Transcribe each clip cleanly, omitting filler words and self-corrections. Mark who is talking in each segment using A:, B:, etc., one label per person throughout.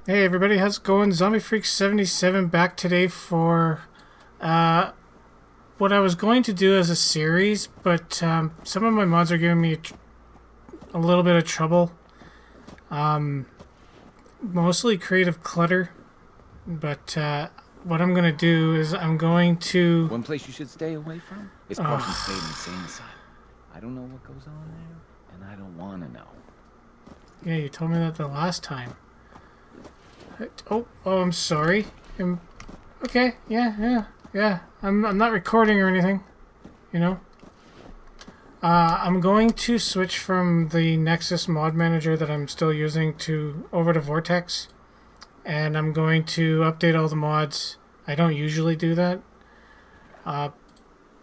A: Hey everybody, how's it going? Zombie Freak 77 back today for what I was going to do as a series, but some of my mods are giving me a little bit of trouble. Mostly creative clutter, but what I'm going to do is I'm going to...
B: One place you should stay away from is Carson State Insane Asylum. I don't know what goes on there, and I don't want to know.
A: Yeah, you told me that the last time. Oh, I'm sorry. Okay, yeah. I'm not recording or anything, you know. I'm going to switch from the Nexus mod manager that I'm still using over to Vortex, and I'm going to update all the mods. I don't usually do that.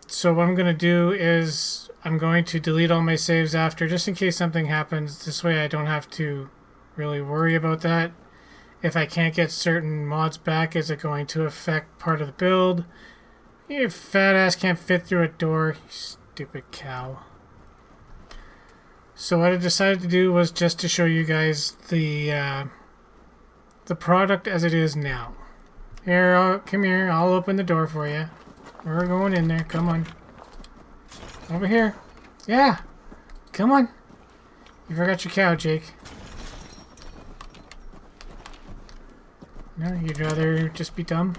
A: So what I'm going to do is I'm going to delete all my saves after, just in case something happens. This way I don't have to really worry about that. If I can't get certain mods back, is it going to affect part of the build? Your fat ass can't fit through a door, you stupid cow. So what I decided to do was just to show you guys the product as it is now. Here, come here, I'll open the door for you. We're going in there, come on. Over here. Yeah, come on. You forgot your cow, Jake. No, you'd rather just be dumb?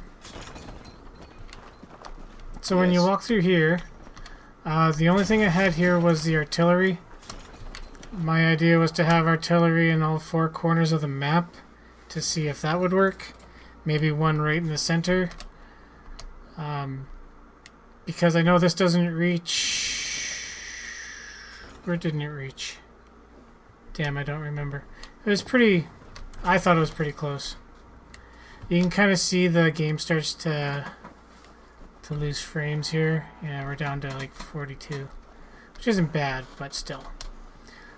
A: So when you walk through here, the only thing I had here was the artillery. My idea was to have artillery in all four corners of the map to see if that would work. Maybe one right in the center. Because I know this doesn't reach... Where didn't it reach? Damn, I don't remember. It was pretty... I thought it was pretty close. You can kind of see the game starts to lose frames here. Yeah, we're down to like 42, which isn't bad, but still.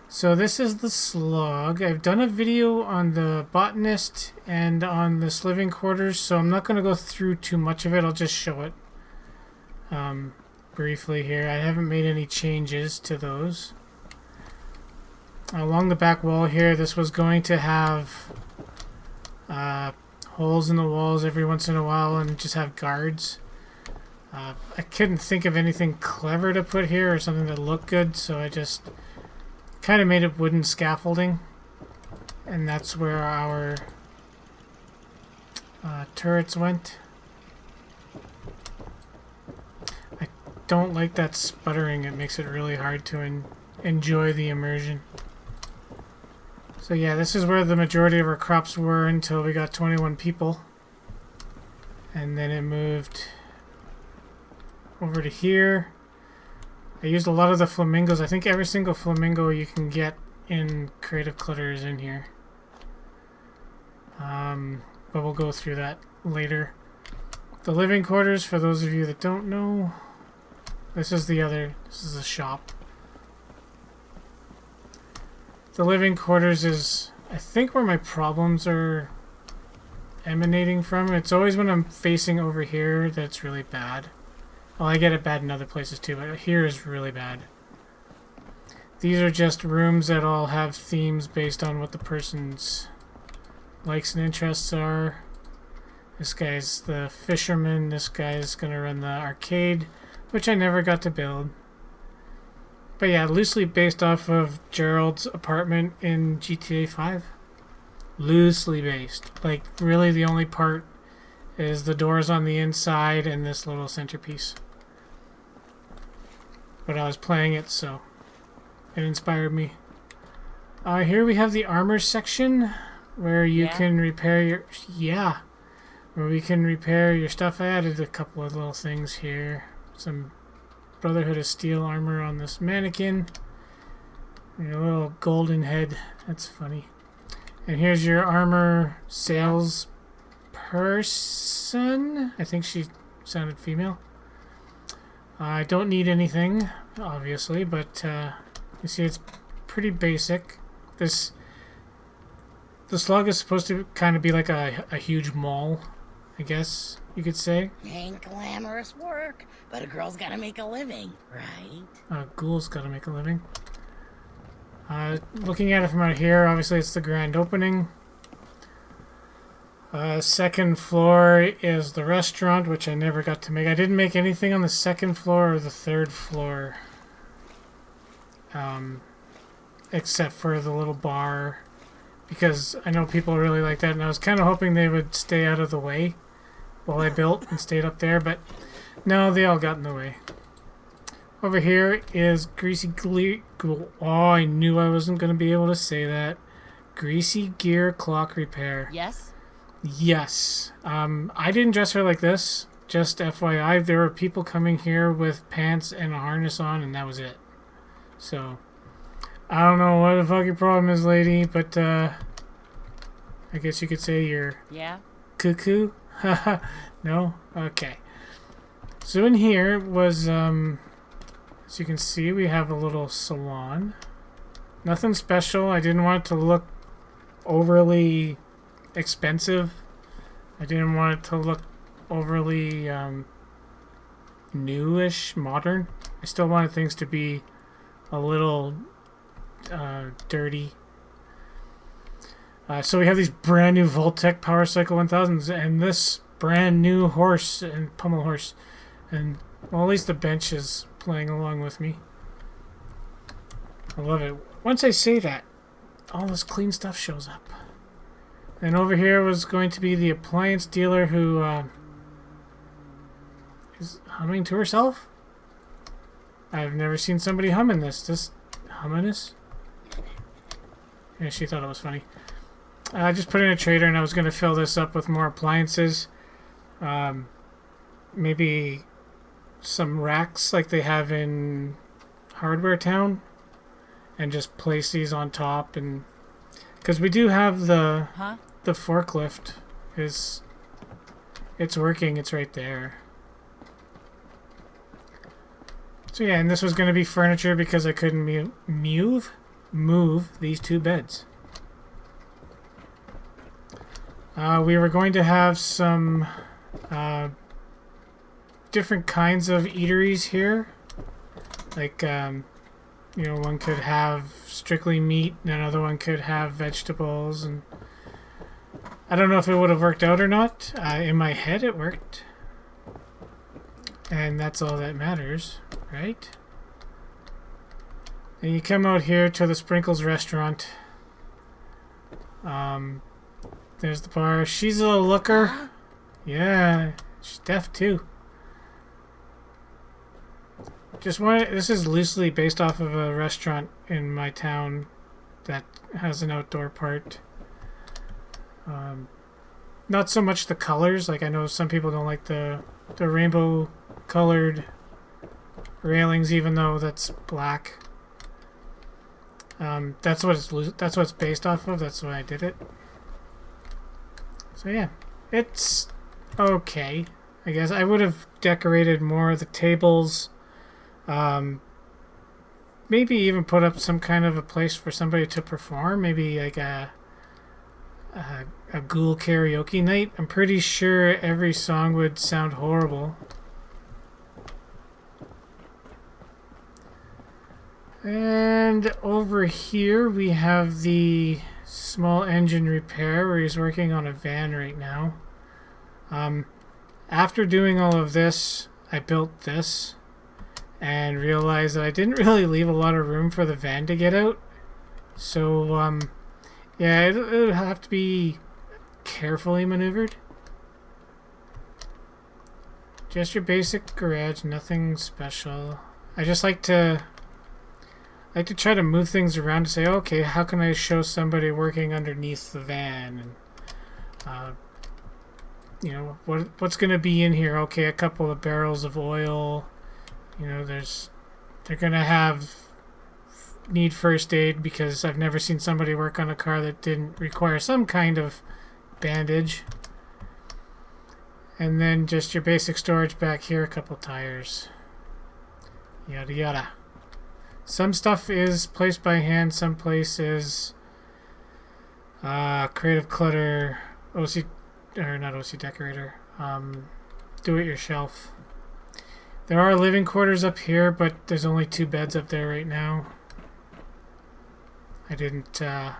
A: So this is the Slog. I've done a video on the botanist and on this living quarters, so I'm not going to go through too much of it. I'll just show it briefly here. I haven't made any changes to those. Along the back wall here, this was going to have holes in the walls every once in a while and just have guards. I couldn't think of anything clever to put here or something that looked good, so I just kind of made it wooden scaffolding, and that's where our turrets went. I don't like that sputtering. It makes it really hard to enjoy the immersion. So yeah, this is where the majority of our crops were until we got 21 people. And then it moved over to here. I used a lot of the flamingos. I think every single flamingo you can get in Creative Clutter is in here. But we'll go through that later. The living quarters, for those of you that don't know, this is the shop. The living quarters is, I think, where my problems are emanating from. It's always when I'm facing over here that's really bad. Well, I get it bad in other places too, but here is really bad. These are just rooms that all have themes based on what the person's likes and interests are. This guy's the fisherman. This guy's gonna run the arcade, which I never got to build. But yeah, loosely based off of Gerald's apartment in GTA 5. Loosely based. Like, really the only part is the doors on the inside and this little centerpiece. But I was playing it, so it inspired me. Here we have the armor section, where you can repair your... Yeah. Where we can repair your stuff. I added a couple of little things here. Some Brotherhood of Steel armor on this mannequin. And a little golden head. That's funny. And here's your armor sales person. I think she sounded female. I don't need anything, obviously, but you see it's pretty basic. The Slug is supposed to kind of be like a huge mall, I guess you could say.
C: Ain't glamorous work, but a girl's gotta make a living, right?
A: A ghoul's gotta make a living. Looking at it from out here, obviously it's the grand opening. Second floor is the restaurant, which I never got to make. I didn't make anything on the second floor or the third floor. Except for the little bar. Because I know people really like that, and I was kind of hoping they would stay out of the way while I built and stayed up there, but no, they all got in the way. Over here is oh, I knew I wasn't going to be able to say that. Greasy Gear Clock Repair.
C: Yes?
A: Yes. I didn't dress her like this. Just FYI, there were people coming here with pants and a harness on, and that was it. So, I don't know what the fuck your problem is, lady, but, I guess you could say you're...
C: Yeah?
A: Cuckoo? No? Okay. So in here was, as you can see, we have a little salon. Nothing special. I didn't want it to look overly expensive. I didn't want it to look overly newish, modern. I still wanted things to be a little dirty. So we have these brand new Voltec Power Cycle 1000s and this brand new horse and pommel horse. And well, at least the bench is playing along with me. I love it. Once I say that, all this clean stuff shows up. And over here was going to be the appliance dealer who is humming to herself. I've never seen somebody humming this. This humminess? Yeah, she thought it was funny. I just put in a trader and I was going to fill this up with more appliances. Maybe some racks like they have in Hardware Town. And just place these on top, and because we do have the forklift it's working, it's right there. So yeah, and this was going to be furniture because I couldn't move these two beds. We were going to have some different kinds of eateries here, like you know, one could have strictly meat, and another one could have vegetables, and I don't know if it would have worked out or not. In my head, it worked. And that's all that matters, right? And you come out here to the Sprinkles restaurant. There's the bar. She's a looker. Yeah, she's deaf too. This is loosely based off of a restaurant in my town that has an outdoor part. Not so much the colors, like I know some people don't like the rainbow colored railings, even though that's black. That's what it's based off of. That's why I did it. So yeah, it's okay. I guess I would have decorated more of the tables. Maybe even put up some kind of a place for somebody to perform. Maybe like a ghoul karaoke night. I'm pretty sure every song would sound horrible. And over here we have the small engine repair where he's working on a van right now. After doing all of this, I built this and realized that I didn't really leave a lot of room for the van to get out. So, yeah, it would have to be carefully maneuvered. Just your basic garage, nothing special. I just like to try to move things around to say, okay, how can I show somebody working underneath the van? And, you know, what's going to be in here? Okay, a couple of barrels of oil. You know, they're going to need first aid because I've never seen somebody work on a car that didn't require some kind of bandage. And then just your basic storage back here, a couple tires. Yada yada. Some stuff is placed by hand, some places Creative Clutter, OC, or not OC Decorator, do it yourself. There are living quarters up here, but there's only 2 beds up there right now. I didn't have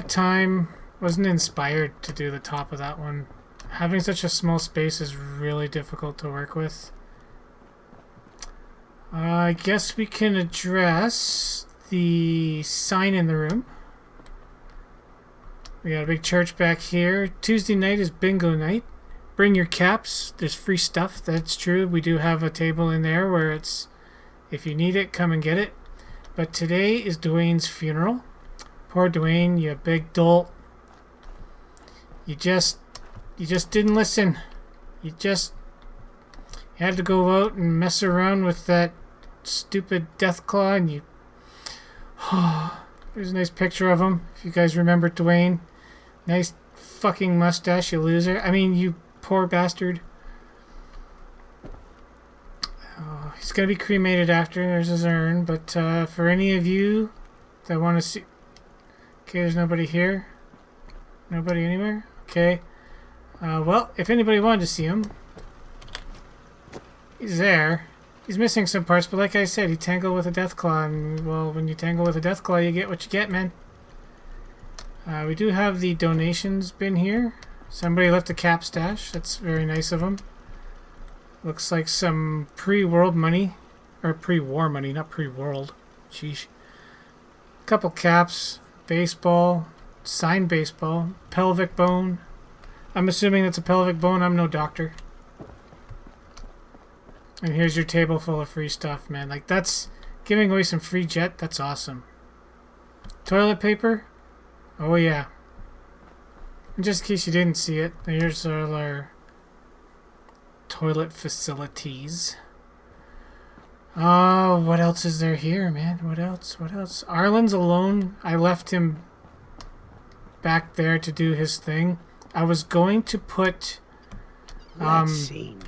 A: time Wasn't inspired to do the top of that one. Having such a small space is really difficult to work with. I guess we can address the sign in the room. We got a big church back here. Tuesday night is bingo night. Bring your caps. There's free stuff. That's true. We do have a table in there where it's, if you need it, come and get it. But today is Dwayne's funeral. Poor Dwayne, you big dolt. You just didn't listen. You had to go out and mess around with that stupid Deathclaw, and you... There's a nice picture of him, if you guys remember Dwayne. Nice fucking mustache, you loser. I mean, you poor bastard. Oh, he's gonna be cremated after. There's his urn. But for any of you that want to see... Okay, there's nobody here. Nobody anywhere? Okay. Well, if anybody wanted to see him, he's there. He's missing some parts, but like I said, he tangled with a Deathclaw, and, well, when you tangle with a Deathclaw, you get what you get, man. We do have the donations bin here. Somebody left a cap stash. That's very nice of them. Looks like some pre-world money. Or pre-war money, not pre-world. Sheesh. Couple caps. Baseball. Signed baseball. Pelvic bone. I'm assuming that's a pelvic bone. I'm no doctor. And here's your table full of free stuff, man. Like, that's giving away some free jet. That's awesome. Toilet paper. Oh, yeah. And just in case you didn't see it, here's all our toilet facilities. Oh, what else is there here, man? What else? What else? Arlen's alone. I left him back there to do his thing. I was going to put...
D: Let's see now.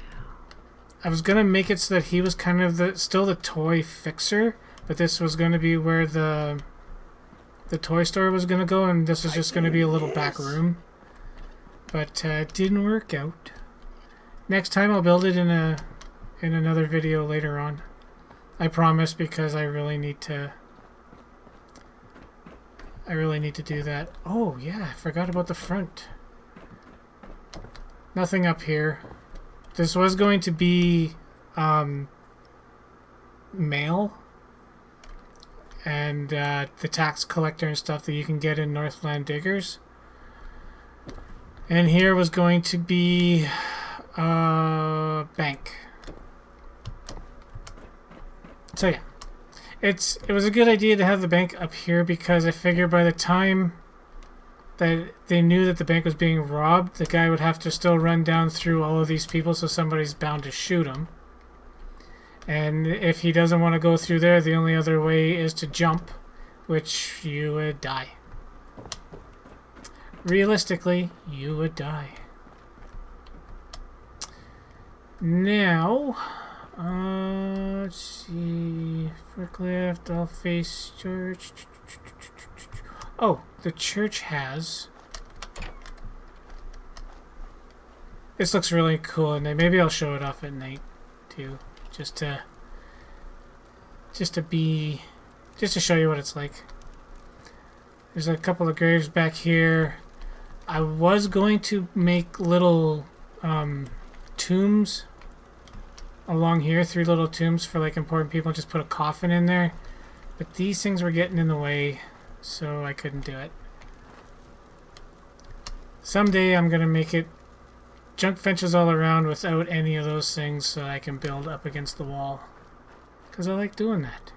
A: I was going to make it so that he was kind of still the toy fixer, but this was going to be where the toy store was going to go, and this was just going to be a little back room. But it didn't work out. Next time I'll build it in another video later on. I promise, because I really need to do that. Oh yeah, I forgot about the front. Nothing up here. This was going to be mail and the tax collector and stuff that you can get in Northland Diggers. And here was going to be bank. So yeah, it was a good idea to have the bank up here, because I figured by the time that they knew that the bank was being robbed, the guy would have to still run down through all of these people, so somebody's bound to shoot him. And if he doesn't want to go through there, the only other way is to jump, which you would die. Realistically, you would die. Now, let's see. Forklift, I'll face church. Oh, the church has... This looks really cool, and maybe I'll show it off at night too, just to show you what it's like. There's a couple of graves back here. I was going to make little tombs along here, 3 little tombs for like important people, and just put a coffin in there, but these things were getting in the way, so I couldn't do it. Someday I'm gonna make it junk fences all around without any of those things, so I can build up against the wall, because I like doing that.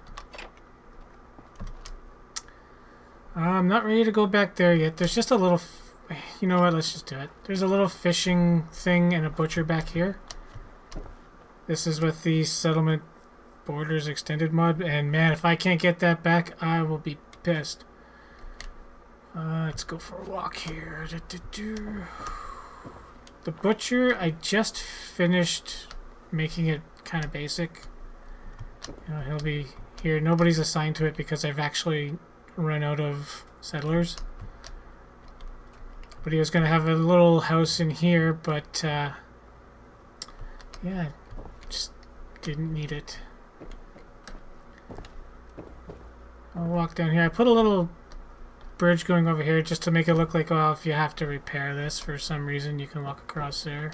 A: I'm not ready to go back there yet. There's just a little... You know what? Let's just do it. There's a little fishing thing and a butcher back here. This is with the Settlement Borders Extended mod, and man, if I can't get that back, I will be pissed. Let's go for a walk here. The butcher, I just finished making it kind of basic. You know, he'll be here. Nobody's assigned to it because I've actually run out of settlers. But he was going to have a little house in here, but yeah, just didn't need it. I'll walk down here. I put a little bridge going over here just to make it look like, well, if you have to repair this for some reason, you can walk across there.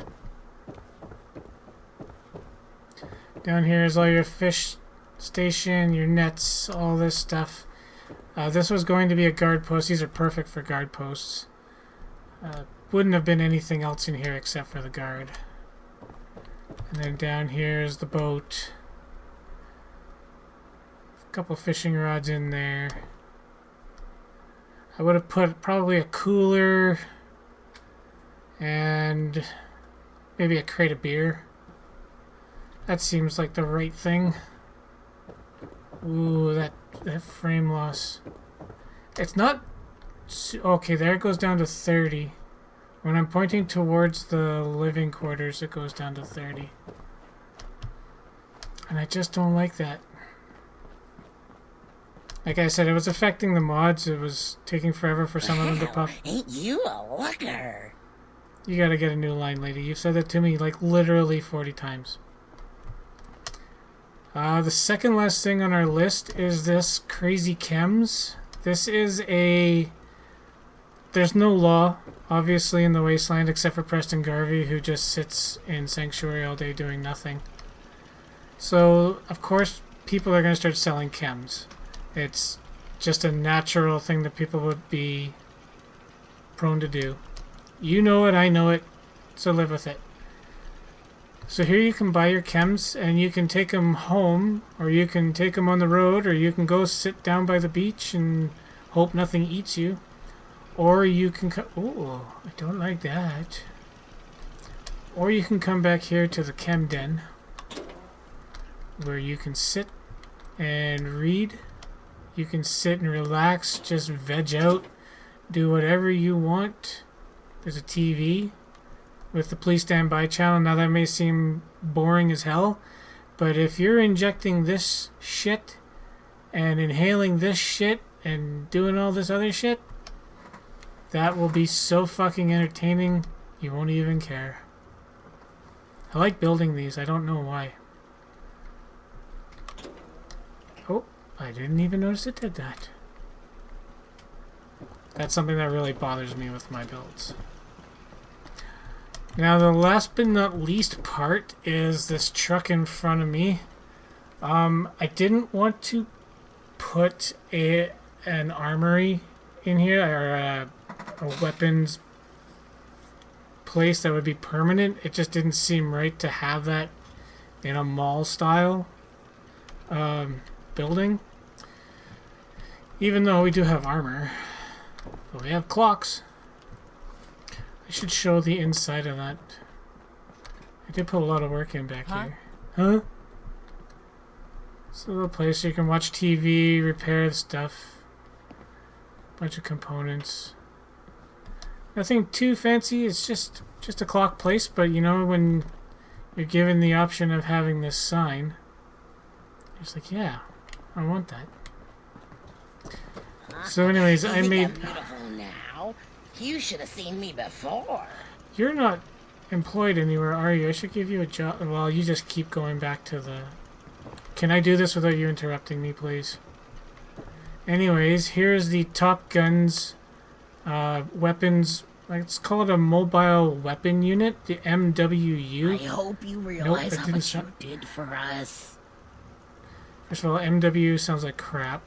A: Down here is all your fish station, your nets, all this stuff. This was going to be a guard post. These are perfect for guard posts. Wouldn't have been anything else in here except for the guard. And then down here is the boat. A couple fishing rods in there. I would have put probably a cooler and maybe a crate of beer. That seems like the right thing. Ooh, that frame loss. It's not... Okay, there it goes down to 30. When I'm pointing towards the living quarters, it goes down to 30. And I just don't like that. Like I said, it was affecting the mods. It was taking forever for some of them to pop.
C: Ain't you a looker?
A: You gotta get a new line, lady. You've said that to me like literally 40 times. The second last thing on our list is this crazy chems. This is a... There's no law, obviously, in the Wasteland except for Preston Garvey, who just sits in Sanctuary all day doing nothing. So, of course, people are going to start selling chems. It's just a natural thing that people would be prone to do. You know it, I know it, so live with it. So here you can buy your chems, and you can take them home, or you can take them on the road, or you can go sit down by the beach and hope nothing eats you. Or you can come... Ooh, I don't like that. Or you can come back here to the chem den, where you can sit and read. You can sit and relax, just veg out, do whatever you want. There's a TV with the Please Stand By channel. Now that may seem boring as hell, but if you're injecting this shit and inhaling this shit and doing all this other shit, that will be so fucking entertaining, you won't even care. I like building these, I don't know why. Oh, I didn't even notice it did that. That's something that really bothers me with my builds. Now the last but not least part is this truck in front of me. I didn't want to put an armory in here, or a weapons place that would be permanent. It just didn't seem right to have that in a mall style building. Even though we do have armor, but we have clocks. I should show the inside of that. I did put a lot of work in back here. Huh? It's a little place where you can watch TV, repair stuff. Bunch of components. Nothing too fancy, it's just a clock place, but you know, when you're given the option of having this sign, it's like, yeah, I want that. So anyways, I made...
C: I'm beautiful now. You should have seen me before.
A: You're not employed anywhere, are you? I should give you a job. Well, you just keep going back to the... Can I do this without you interrupting me, please? Anyways, here's the Top Gun's weapons. Let's call it a mobile weapon unit, the MWU.
C: I hope you realize
A: Nope,
C: how much you did for us.
A: First of all, MW sounds like crap.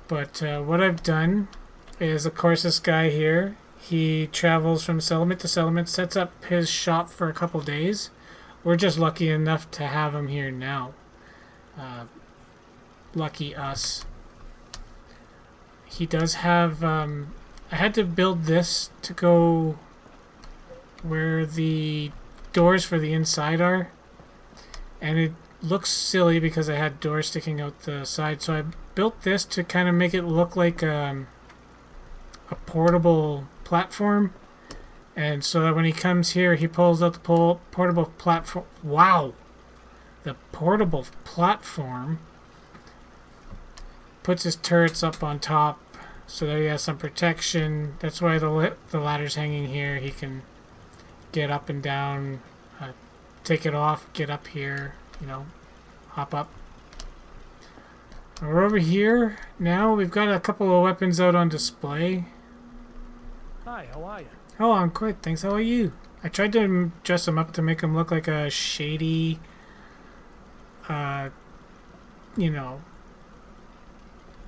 A: But what I've done is, of course, this guy here, he travels from settlement to settlement, sets up his shop for a couple days. We're just lucky enough to have him here now. Lucky us. He does have... I had to build this to go where the doors for the inside are. And it looks silly because I had doors sticking out the side. So I built this to kind of make it look like a portable platform. And so that when he comes here, he pulls out the portable platform. Wow! The portable platform. Puts his turrets up on top so that he has some protection. That's why the ladder's hanging here. He can get up and down, take it off, get up here, you know, hop up. We're over here. now. We've got a couple of weapons out on display.
E: Hi, how are you?
A: Oh, I'm good, thanks. How are you? I tried to dress him up to make him look like a shady, you know,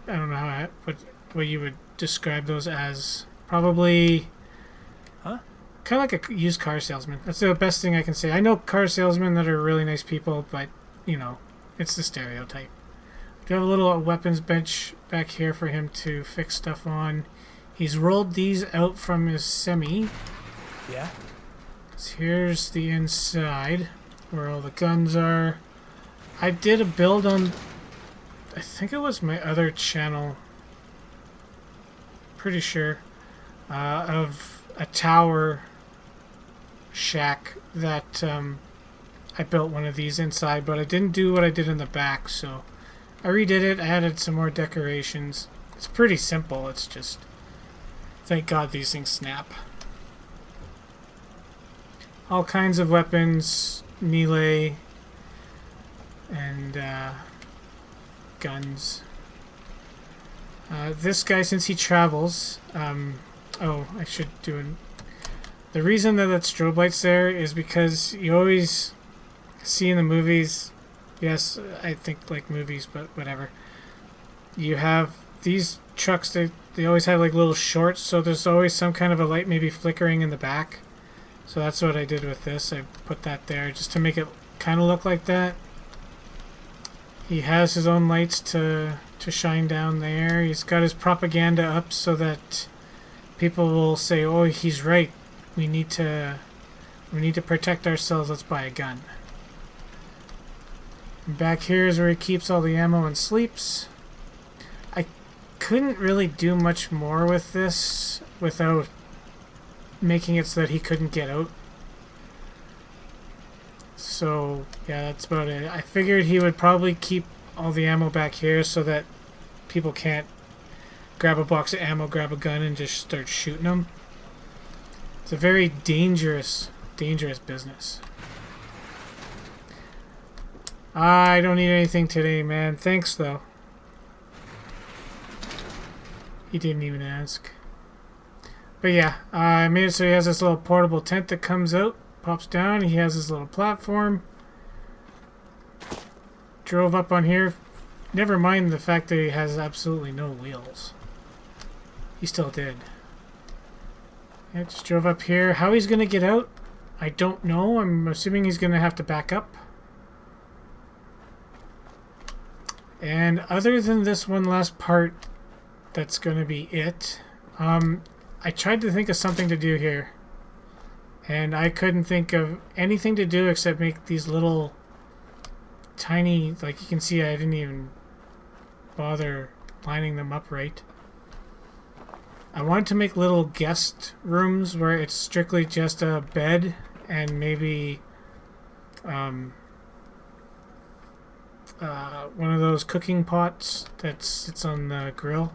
A: I don't know what you would describe those as. Probably,
E: Huh?
A: kind of like a used car salesman. That's the best thing I can say. I know car salesmen that are really nice people, but, you know, it's the stereotype. We have a little weapons bench back here for him to fix stuff on. He's rolled these out from his semi.
E: Yeah?
A: So here's the inside, where all the guns are. I did a build on, I think it was my other channel, pretty sure, of a tower shack that I built one of these inside, but I didn't do what I did in the back, so I redid it. I added some more decorations. It's pretty simple. It's just, thank God these things snap. All kinds of weapons, melee, and guns. This guy, since he travels, oh, I should do it. The reason that strobe light's there is because you always see in the movies, yes, I think like movies, but whatever. You have these trucks, they always have like little shorts, so there's always some kind of a light maybe flickering in the back. So that's what I did with this. I put that there just to make it kind of look like that. He has his own lights to shine down there. He's got his propaganda up so that people will say, "Oh, he's right. We need to protect ourselves. Let's buy a gun." And back here is where he keeps all the ammo and sleeps. I couldn't really do much more with this without making it so that he couldn't get out. So yeah, that's about it. I figured he would probably keep all the ammo back here so that people can't grab a box of ammo, grab a gun, and just start shooting them. It's a very dangerous business. I don't need anything today, man. Thanks, though. He didn't even ask. But yeah, I made it so he has this little portable tent that comes out, pops down. He has his little platform. Drove up on here. Never mind the fact that he has absolutely no wheels. He still did. Yeah, just drove up here. How he's going to get out, I don't know. I'm assuming he's going to have to back up. And other than this one last part, that's going to be it. I tried to think of something to do here, and I couldn't think of anything to do except make these little tiny, like you can see I didn't even bother lining them up right. I wanted to make little guest rooms where it's strictly just a bed and maybe one of those cooking pots that sits on the grill.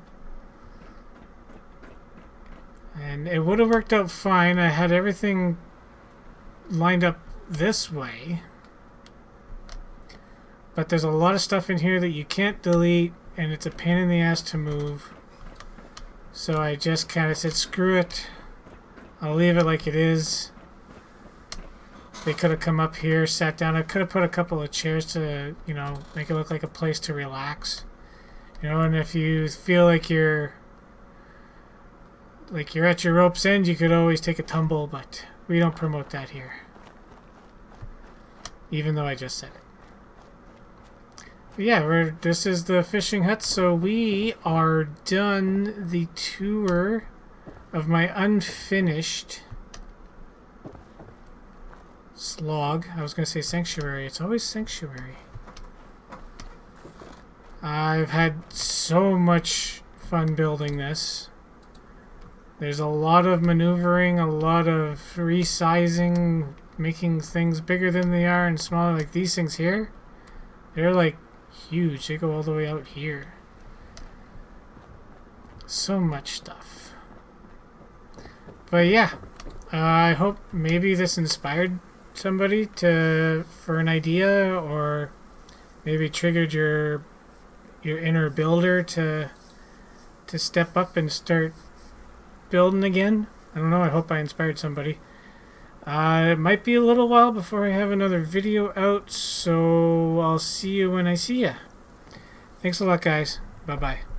A: And it would have worked out fine. I had everything lined up this way. But there's a lot of stuff in here that you can't delete, and it's a pain in the ass to move. So I just kind of said, screw it. I'll leave it like it is. They could have come up here, sat down. I could have put a couple of chairs to, you know, make it look like a place to relax. You know, and if you feel like you're at your rope's end, you could always take a tumble, but we don't promote that here. Even though I just said it. But yeah, this is the fishing hut, so we are done the tour of my unfinished slog. I was going to say sanctuary. It's always sanctuary. I've had so much fun building this. There's a lot of maneuvering, a lot of resizing, making things bigger than they are and smaller. Like these things here, they're like huge. They go all the way out here. So much stuff. But yeah, I hope maybe this inspired somebody for an idea, or maybe triggered your inner builder to to step up and start building again. I don't know, I hope I inspired somebody. It might be a little while before I have another video out, so I'll see you when I see ya. Thanks a lot, guys. Bye-bye.